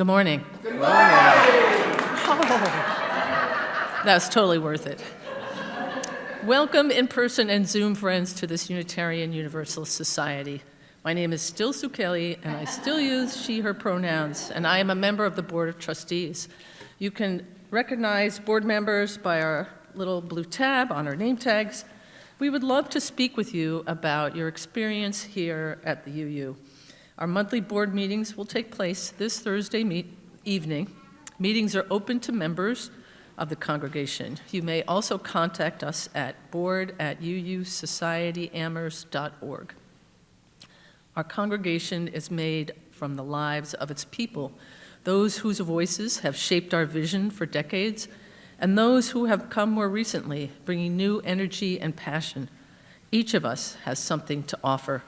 Good morning. Good morning. Oh, that was totally worth it. Welcome in person and Zoom friends to this Unitarian Universalist Society. My name is still Sue Kelly, and I still use she, her pronouns, and I am a member of the Board of Trustees. You can recognize board members by our little blue tab on our name tags. We would love to speak with you about your experience here at the UU. Our monthly board meetings will take place this Thursday evening. Meetings are open to members of the congregation. You may also contact us at board@uussocietyamherst.org. Our congregation is made from the lives of its people, those whose voices have shaped our vision for decades, and those who have come more recently, bringing new energy and passion. Each of us has something to offer,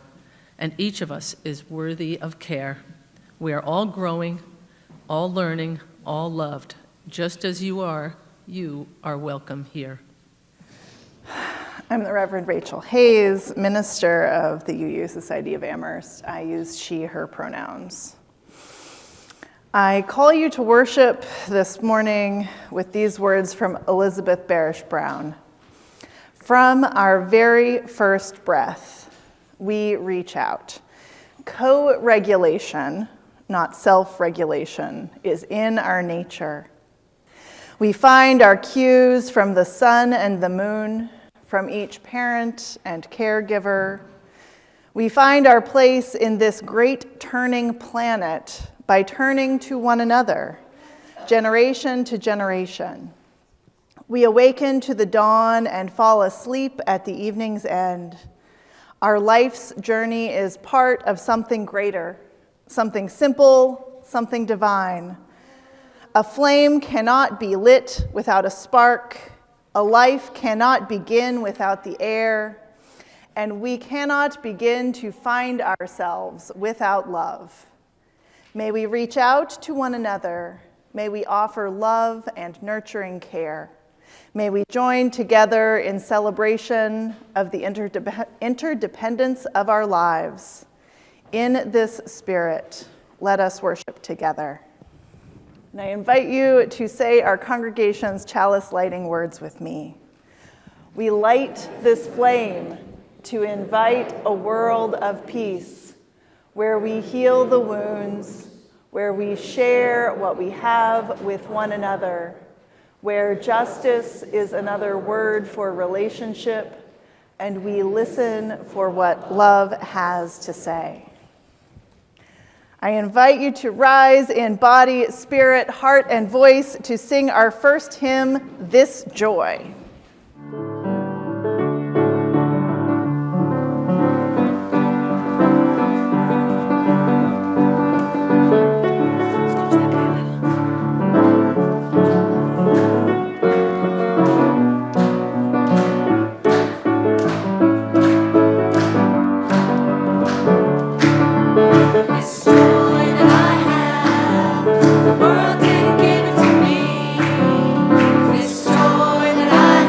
and each of us is worthy of care. We are all growing, all learning, all loved. Just as you are welcome here. I'm the Reverend Rachel Hayes, minister of the UU Society of Amherst. I use she, her pronouns. I call you to worship this morning with these words from Elizabeth Barrish Brown. From our very first breath, we reach out. Co-regulation, not self-regulation, is in our nature. We find our cues from the sun and the moon, from each parent and caregiver. We find our place in this great turning planet by turning to one another, generation to generation. We awaken to the dawn and fall asleep at the evening's end. Our life's journey is part of something greater, something simple, something divine. A flame cannot be lit without a spark. A life cannot begin without the air. And we cannot begin to find ourselves without love. May we reach out to one another. May we offer love and nurturing care. May we join together in celebration of the interdependence of our lives. In this spirit, let us worship together. And I invite you to say our congregation's chalice lighting words with me. We light this flame to invite a world of peace, where we heal the wounds, where we share what we have with one another, where justice is another word for relationship, and we listen for what love has to say. I invite you to rise in body, spirit, heart, and voice to sing our first hymn, This Joy. The world didn't give it to me. This joy that I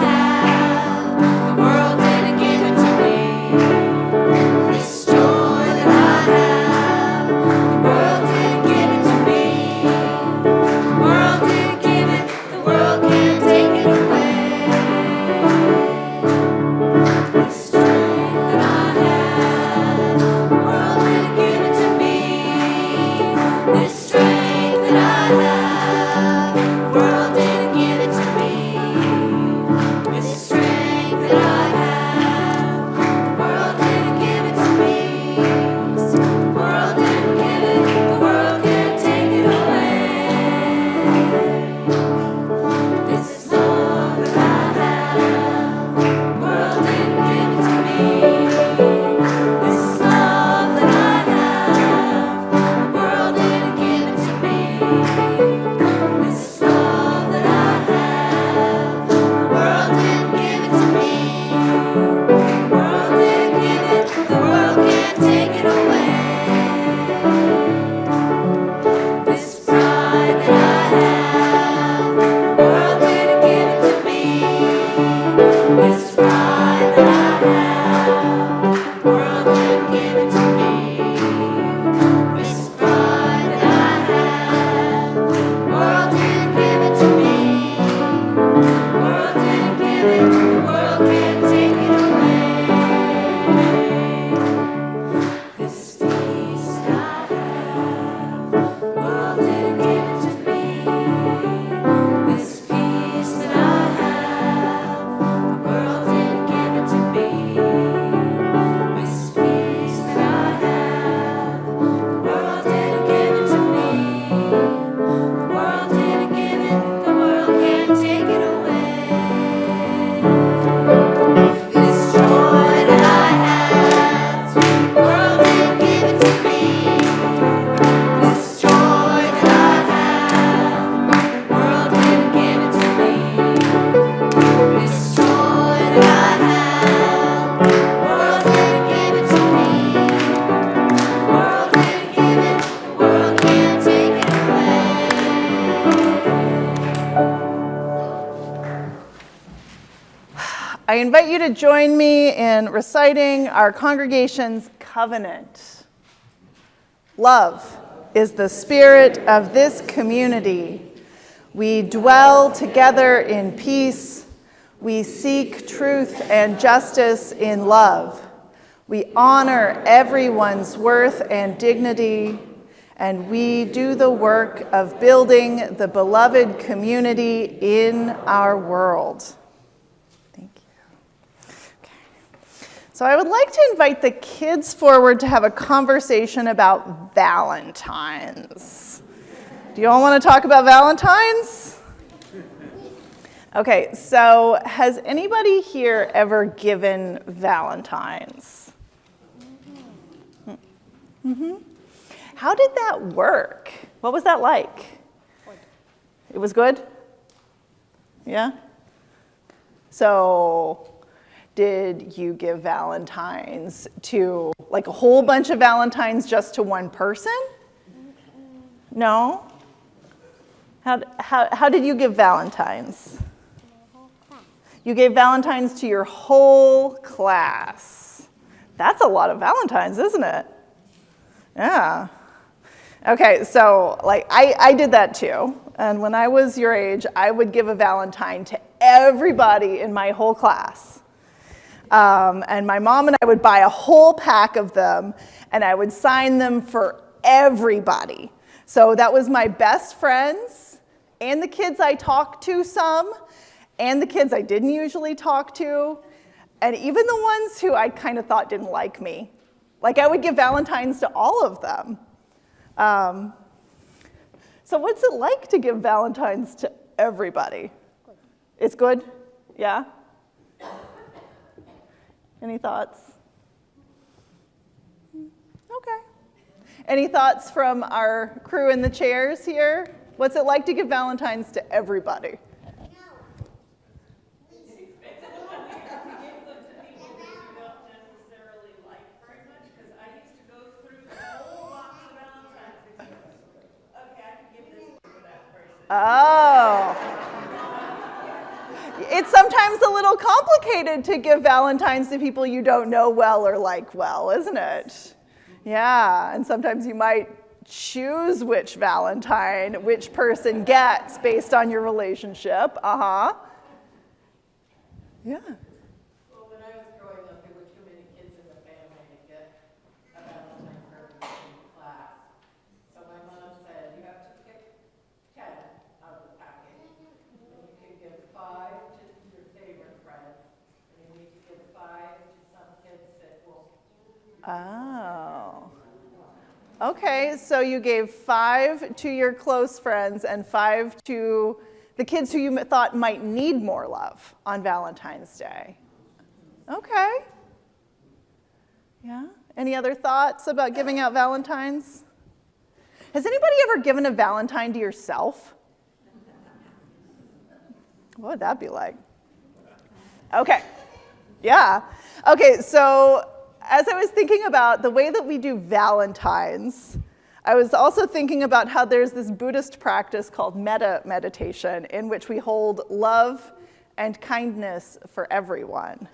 I invite you to join me in reciting our congregation's covenant. Love is the spirit of this community. We dwell together in peace. We seek truth and justice in love. We honor everyone's worth and dignity, and we do the work of building the beloved community in our world. Thank you. Okay. So I would like to invite the kids forward to have a conversation about Valentines. Do you all want to talk about Valentines? Okay, so has anybody here ever given Valentines? Mm-hmm. How did that work? What was that like? Good. It was good? Yeah? So did you give Valentines to, like, a whole bunch of Valentines just to one person? No? How did you give Valentines? You gave Valentines to your whole class. That's a lot of Valentines, isn't it? Yeah. Okay, so like I did that too. And when I was your age, I would give a Valentine to everybody in my whole class. And my mom and I would buy a whole pack of them, and I would sign them for everybody. So that was my best friends, and the kids I talked to some, and the kids I didn't usually talk to, and even the ones who I kind of thought didn't like me. Like, I would give Valentines to all of them. So what's it like to give Valentines to everybody? Good. It's good? Yeah? Any thoughts? Okay. Any thoughts from our crew in the chairs here? What's it like to give Valentines to everybody? Oh. It's sometimes a little complicated to give Valentines to people you don't know well or like well, isn't it? Yeah, and sometimes you might choose which Valentine, which person gets based on your relationship. Uh-huh. Yeah. Well, when I was growing up, there were too many kids in the family to get a Valentine for everybody in the class. So my mom said, you have to pick 10 out of the packet. And you can give 5 to your favorite friends. And you need to give 5 to some kids that will. Oh. Okay, so you gave 5 to your close friends and 5 to the kids who you thought might need more love on Valentine's Day. Okay. Yeah? Any other thoughts about giving out Valentines? Has anybody ever given a Valentine to yourself? What would that be like? Okay. Yeah. Okay, so as I was thinking about the way that we do Valentines, I was also thinking about how there's this Buddhist practice called metta meditation, in which we hold love and kindness for everyone.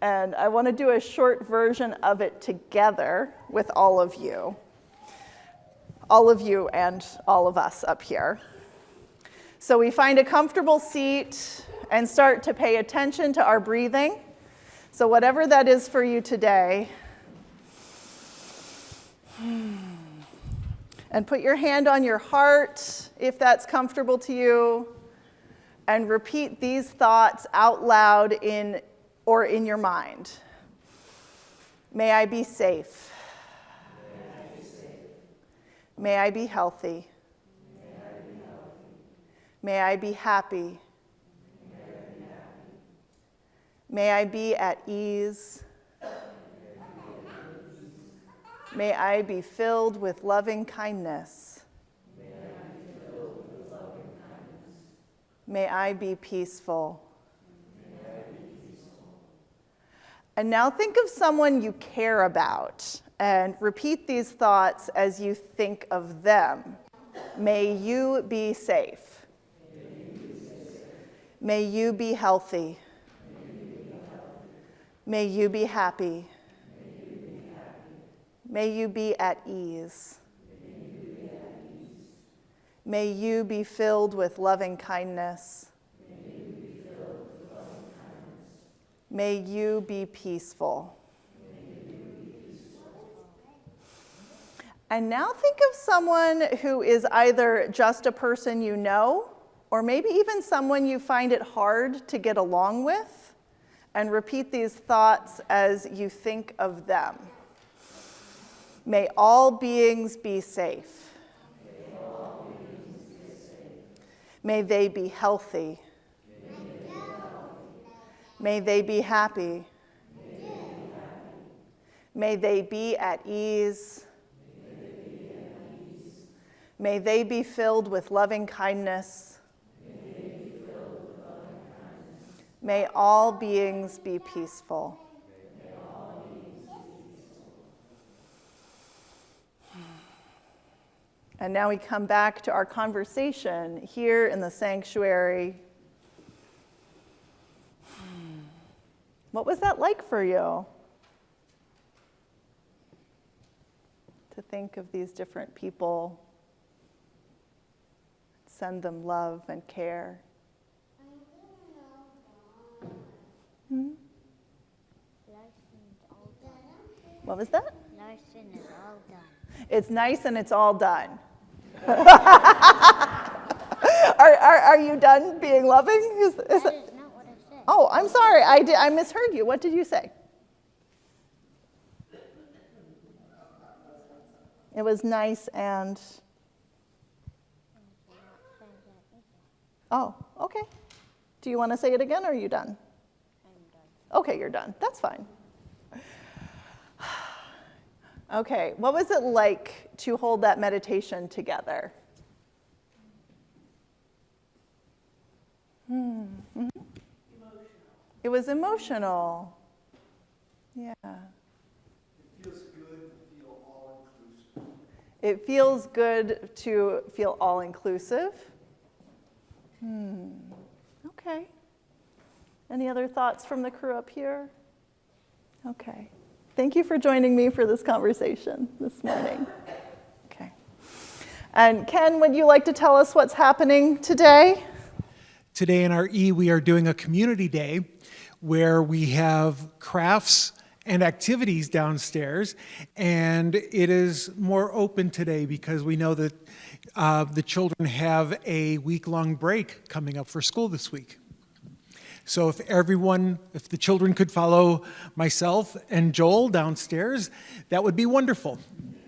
And I want to do a short version of it together with all of you and all of us up here. So we find a comfortable seat and start to pay attention to our breathing. So whatever that is for you today, and put your hand on your heart if that's comfortable to you, and repeat these thoughts out loud in your mind. May I be safe. May I be healthy. May I be happy. May I be at ease. May I be filled with loving kindness. May I be peaceful. And now think of someone you care about and repeat these thoughts as you think of them. May you be safe. May you be healthy. May you be happy. May you be at ease. May you be filled with loving kindness. May you be peaceful. And now think of someone who is either just a person you know, or maybe even someone you find it hard to get along with, and repeat these thoughts as you think of them. May all beings be safe. May they be healthy. May they be happy. May they be at ease. May they be filled with loving kindness. May all beings be peaceful. And now we come back to our conversation here in the sanctuary. What was that like for you? To think of these different people, send them love and care. What was that? Nice and it's all done. It's nice and it's all done. Are you done being loving? That is not what I said. Oh, I'm sorry. I misheard you. What did you say? It was nice and... Oh, okay. Do you want to say it again, or are you done? I'm done. Okay, you're done. That's fine. Okay, what was it like to hold that meditation together? Mm-hmm. It was emotional. Yeah. It feels good to feel all-inclusive. Okay. Any other thoughts from the crew up here? Okay. Thank you for joining me for this conversation this morning. Okay. And Ken, would you like to tell us what's happening today? Today in our E, we are doing a community day where we have crafts and activities downstairs, and it is more open today because we know that the children have a week-long break coming up for school this week. So if the children could follow myself and Joel downstairs, that would be wonderful.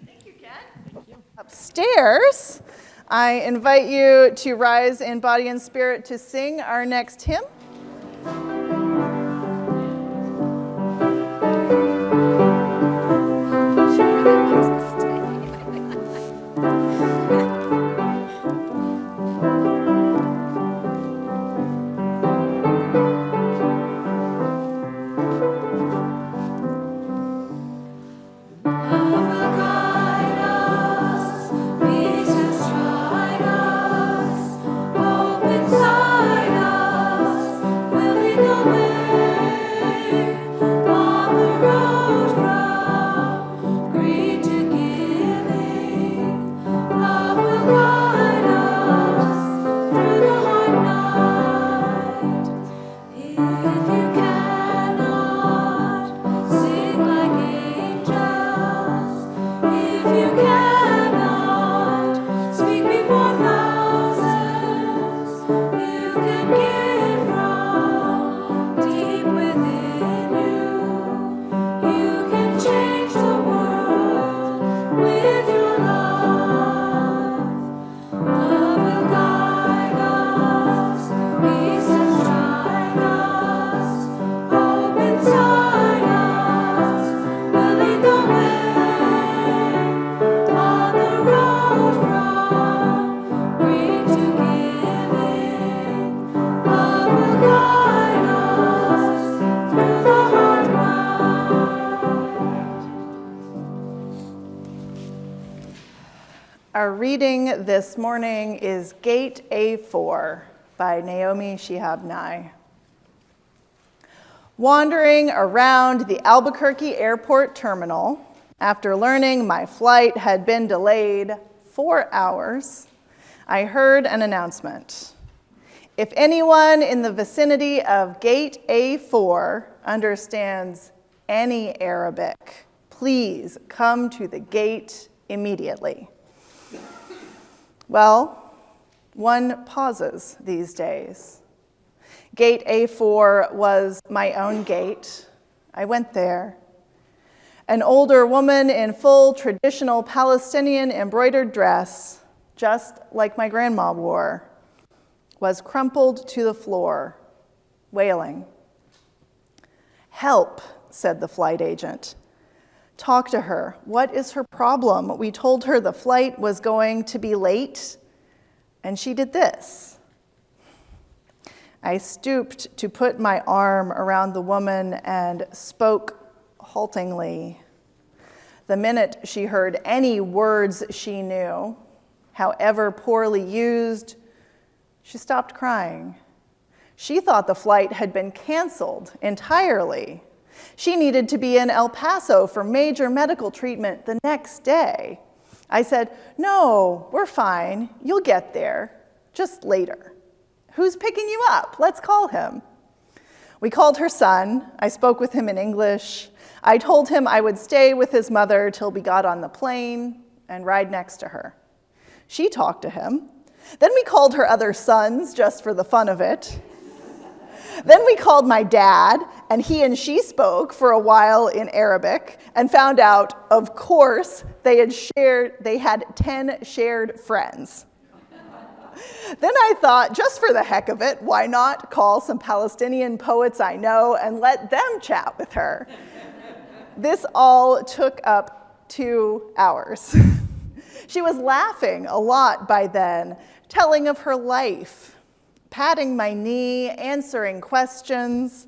Thank you, Ken. Thank you. Upstairs, I invite you to rise in body and spirit to sing our next hymn. Our reading this morning is Gate A4 by Naomi Shihab Nye. Wandering around the Albuquerque airport terminal, after learning my flight had been delayed 4 hours, I heard an announcement. If anyone in the vicinity of Gate A4 understands any Arabic, please come to the gate immediately. Well, one pauses these days. Gate A4 was my own gate. I went there. An older woman in full traditional Palestinian embroidered dress, just like my grandma wore, was crumpled to the floor, wailing. "Help," said the flight agent. "Talk to her. What is her problem? We told her the flight was going to be late, and she did this." I stooped to put my arm around the woman and spoke haltingly. The minute she heard any words she knew, however poorly used, she stopped crying. She thought the flight had been canceled entirely. She needed to be in El Paso for major medical treatment the next day. I said, "No, we're fine. You'll get there, just later. Who's picking you up? Let's call him." We called her son. I spoke with him in English. I told him I would stay with his mother till we got on the plane and ride next to her. She talked to him. Then we called her other sons just for the fun of it. Then we called my dad, and he and she spoke for a while in Arabic and found out, of course, they had 10 shared friends. Then I thought, just for the heck of it, why not call some Palestinian poets I know and let them chat with her? This all took up 2 hours. She was laughing a lot by then, telling of her life, patting my knee, answering questions.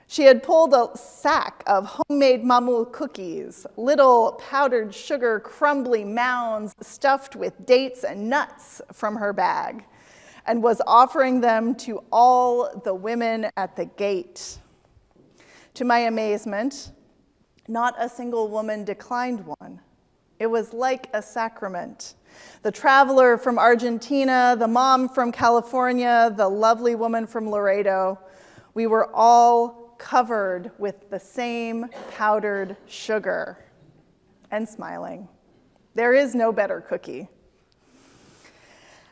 She had pulled a sack of homemade mamul cookies, little powdered sugar crumbly mounds stuffed with dates and nuts from her bag, and was offering them to all the women at the gate. To my amazement, not a single woman declined one. It was like a sacrament. The traveler from Argentina, the mom from California, the lovely woman from Laredo, we were all covered with the same powdered sugar and smiling. There is no better cookie.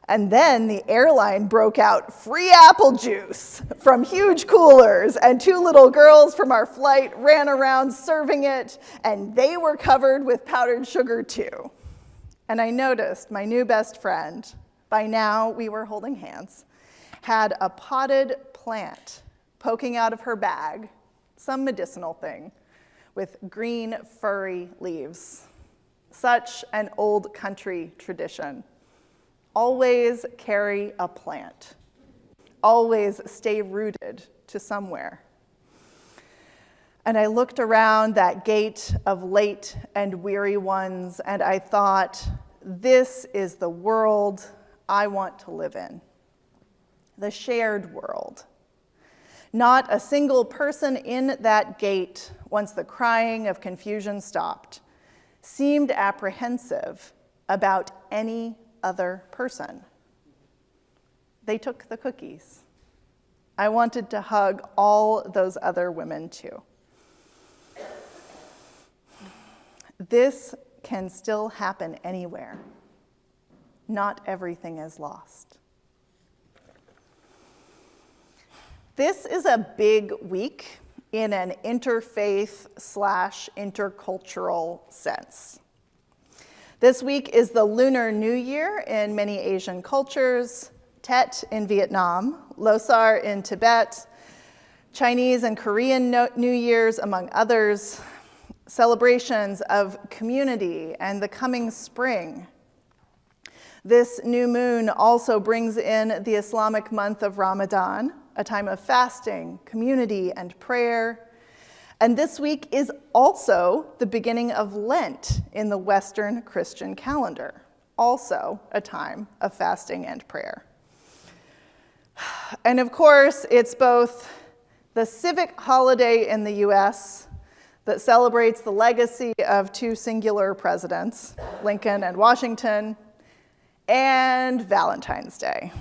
And then the airline broke out free apple juice from huge coolers, and 2 little girls from our flight ran around serving it, and they were covered with powdered sugar too. And I noticed my new best friend, by now we were holding hands, had a potted plant poking out of her bag, some medicinal thing, with green furry leaves. Such an old country tradition. Always carry a plant. Always stay rooted to somewhere. And I looked around that gate of late and weary ones, and I thought, this is the world I want to live in. The shared world. Not a single person in that gate, once the crying of confusion stopped, seemed apprehensive about any other person. They took the cookies. I wanted to hug all those other women too. This can still happen anywhere. Not everything is lost. This is a big week in an interfaith/intercultural sense. This week is the Lunar New Year in many Asian cultures, Tet in Vietnam, Losar in Tibet, Chinese and Korean New Years, among others, celebrations of community and the coming spring. This new moon also brings in the Islamic month of Ramadan, a time of fasting, community, and prayer. And this week is also the beginning of Lent in the Western Christian calendar, also a time of fasting and prayer. And of course, it's both the civic holiday in the US that celebrates the legacy of two singular presidents, Lincoln and Washington, and Valentine's Day.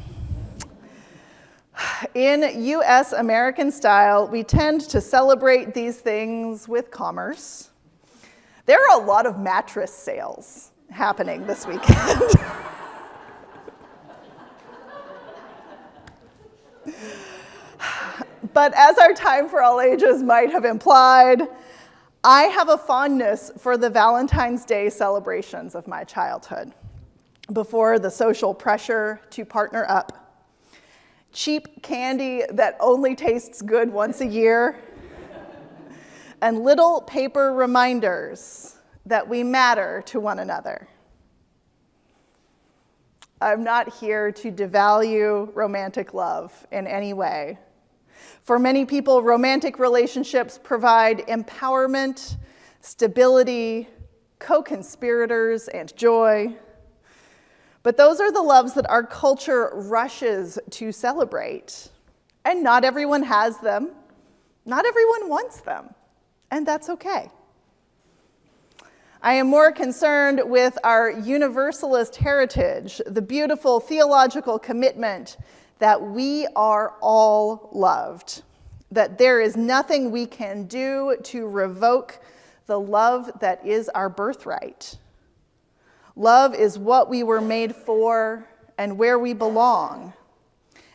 In US American style, we tend to celebrate these things with commerce. There are a lot of mattress sales happening this weekend. But as our Time for All Ages might have implied, I have a fondness for the Valentine's Day celebrations of my childhood, before the social pressure to partner up, cheap candy that only tastes good once a year, and little paper reminders that we matter to one another. I'm not here to devalue romantic love in any way. For many people, romantic relationships provide empowerment, stability, co-conspirators, and joy. But those are the loves that our culture rushes to celebrate. And not everyone has them. Not everyone wants them. And that's okay. I am more concerned with our Universalist heritage, the beautiful theological commitment that we are all loved, that there is nothing we can do to revoke the love that is our birthright. Love is what we were made for and where we belong.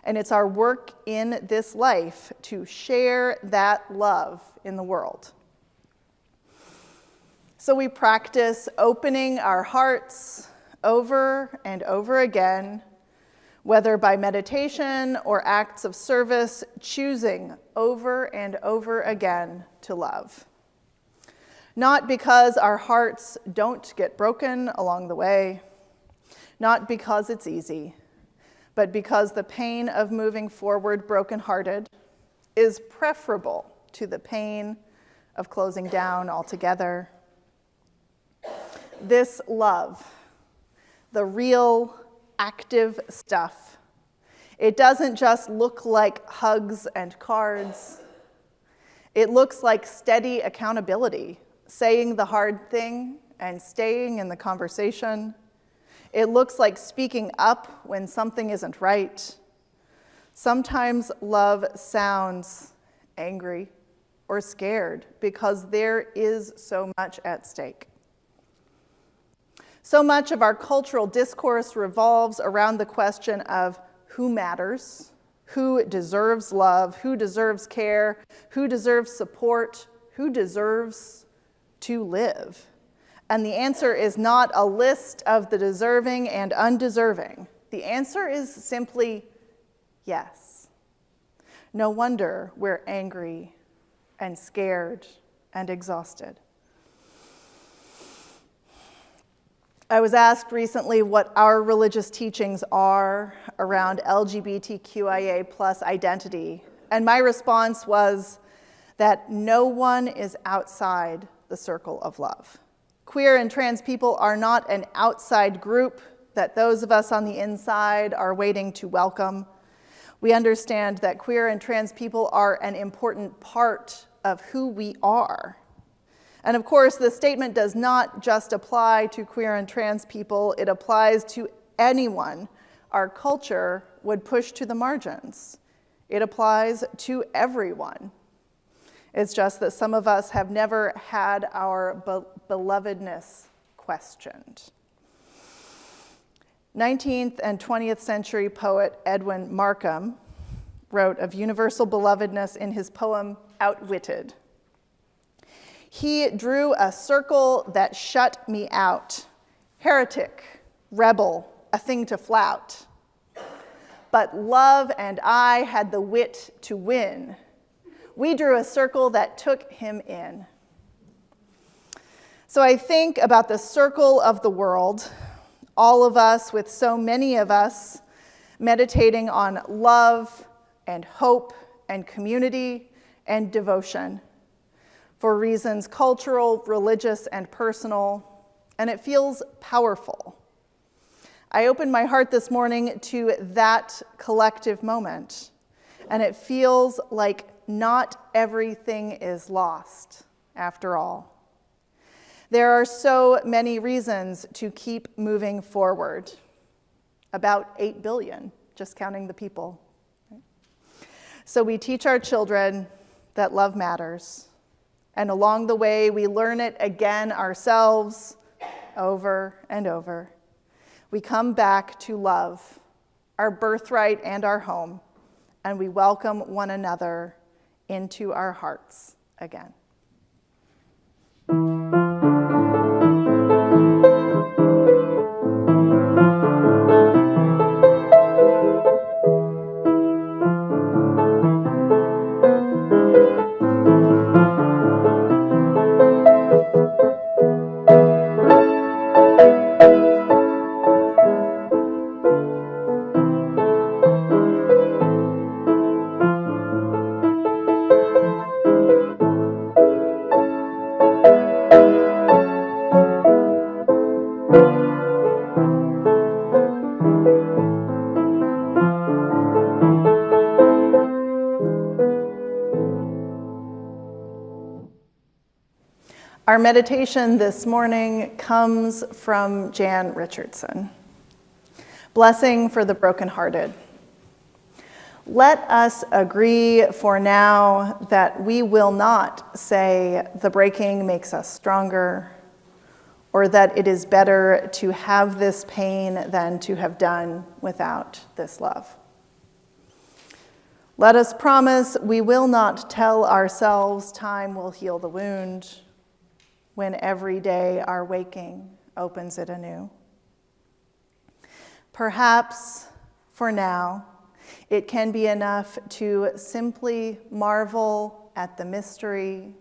And it's our work in this life to share that love in the world. So we practice opening our hearts over and over again, whether by meditation or acts of service, choosing over and over again to love. Not because our hearts don't get broken along the way, not because it's easy, but because the pain of moving forward brokenhearted is preferable to the pain of closing down altogether. This love, the real active stuff, it doesn't just look like hugs and cards. It looks like steady accountability, saying the hard thing and staying in the conversation. It looks like speaking up when something isn't right. Sometimes love sounds angry or scared because there is so much at stake. So much of our cultural discourse revolves around the question of who matters, who deserves love, who deserves care, who deserves support, who deserves to live. And the answer is not a list of the deserving and undeserving. The answer is simply yes. No wonder we're angry and scared and exhausted. I was asked recently what our religious teachings are around LGBTQIA plus identity, and my response was that no one is outside the circle of love. Queer and trans people are not an outside group that those of us on the inside are waiting to welcome. We understand that queer and trans people are an important part of who we are. And of course, the statement does not just apply to queer and trans people, it applies to anyone our culture would push to the margins. It applies to everyone. It's just that some of us have never had our belovedness questioned. 19th and 20th century poet Edwin Markham wrote of universal belovedness in his poem, Outwitted. He drew a circle that shut me out, heretic, rebel, a thing to flout. But love and I had the wit to win. We drew a circle that took him in. So I think about the circle of the world, all of us with so many of us meditating on love and hope and community and devotion for reasons cultural, religious, and personal, and it feels powerful. I opened my heart this morning to that collective moment, and it feels like not everything is lost, after all. There are so many reasons to keep moving forward. About 8 billion, just counting the people. So we teach our children that love matters. And along the way, we learn it again ourselves over and over. We come back to love, our birthright and our home, and we welcome one another into our hearts again. Our meditation this morning comes from Jan Richardson. Blessing for the brokenhearted. Let us agree for now that we will not say the breaking makes us stronger, or that it is better to have this pain than to have done without this love. Let us promise we will not tell ourselves time will heal the wound, when every day our waking opens it anew. Perhaps, for now, it can be enough to simply marvel at the mystery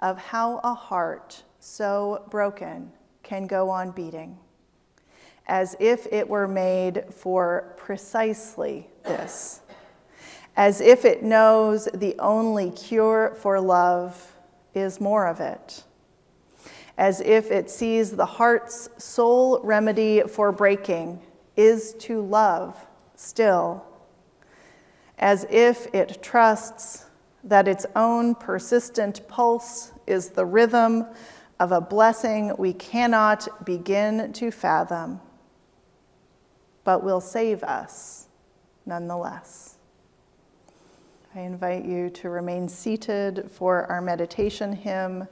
of how a heart so broken can go on beating, as if it were made for precisely this, as if it knows the only cure for love is more of it, as if it sees the heart's sole remedy for breaking is to love still, as if it trusts that its own persistent pulse is the rhythm of a blessing we cannot begin to fathom, but will save us nonetheless. I invite you to remain seated for our meditation hymn,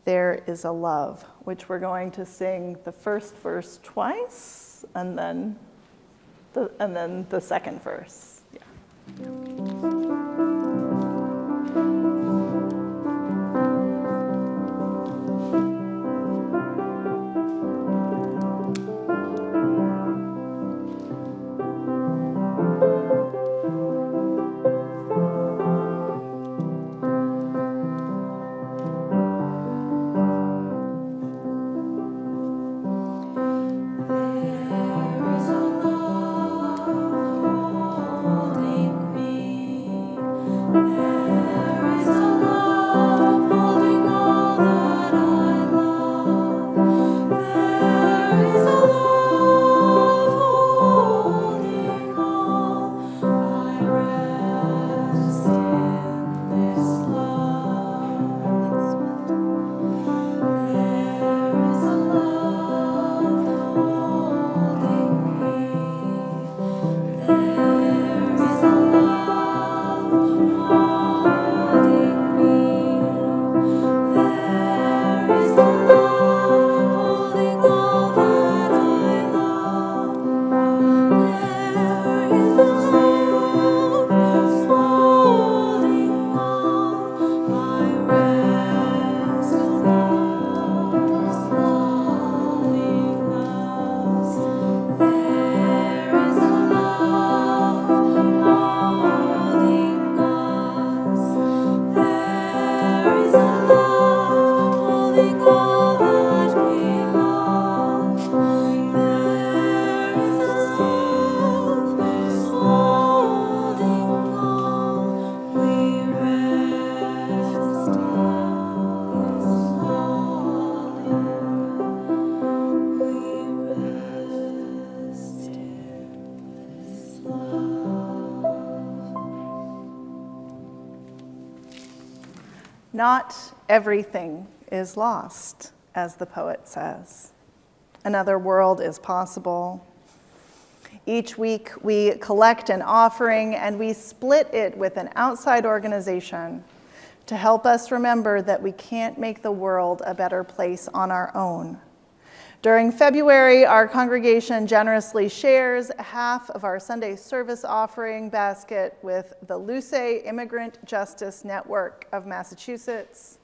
There is a Love, which we're going to sing the first verse twice, and then the second verse. Yeah. Not everything is lost, as the poet says. Another world is possible. Each week, we collect an offering and we split it with an outside organization to help us remember that we can't make the world a better place on our own. During February, our congregation generously shares half of our Sunday service offering basket with the Luce Immigrant Justice Network of Massachusetts.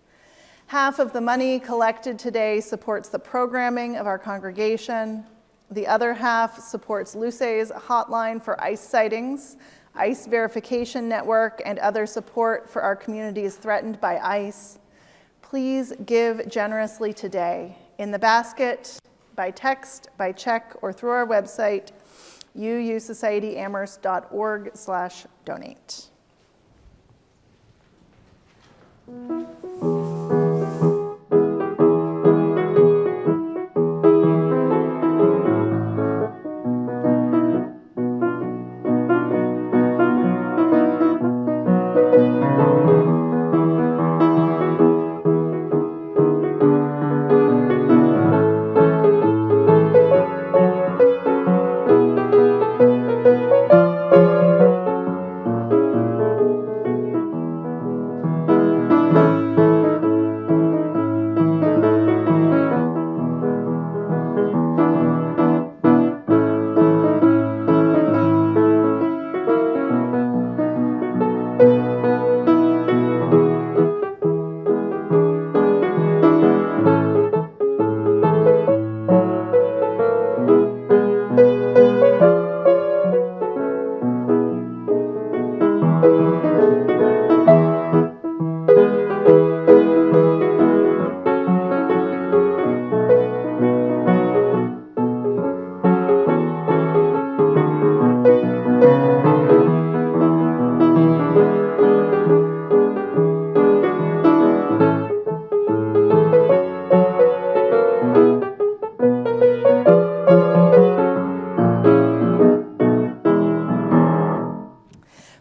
Half of the money collected today supports the programming of our congregation. The other half supports Luce's hotline for ICE sightings, ICE verification network, and other support for our communities threatened by ICE. Please give generously today. In the basket, by text, by check, or through our website, uusocietyamherst.org/donate.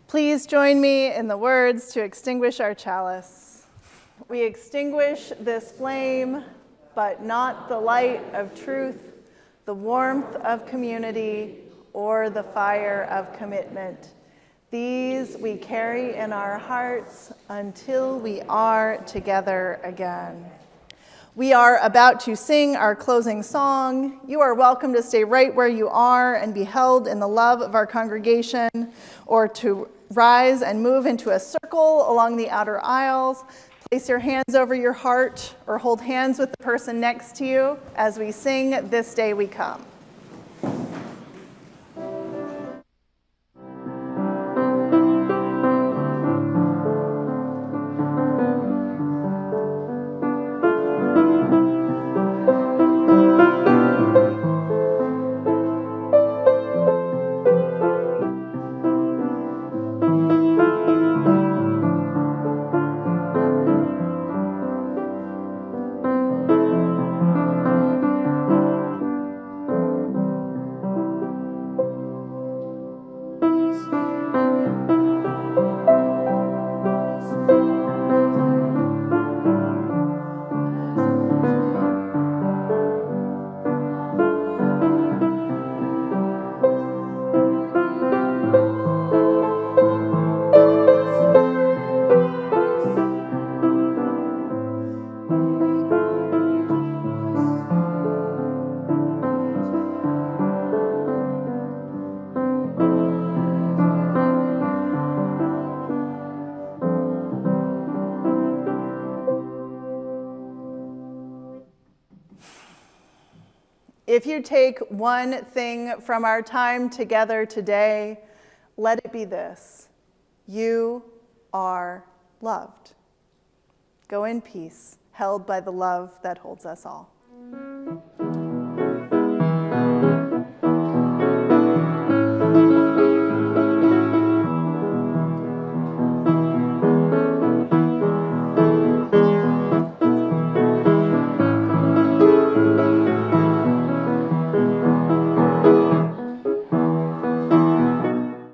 Please join me in the words to extinguish our chalice. We extinguish this flame, but not the light of truth, the warmth of community, or the fire of commitment. These we carry in our hearts until we are together again. We are about to sing our closing song. You are welcome to stay right where you are and be held in the love of our congregation, or to rise and move into a circle along the outer aisles. Place your hands over your heart or hold hands with the person next to you as we sing This Day We Come. If you take one thing from our time together today, let it be this: you are loved. Go in peace, held by the love that holds us all.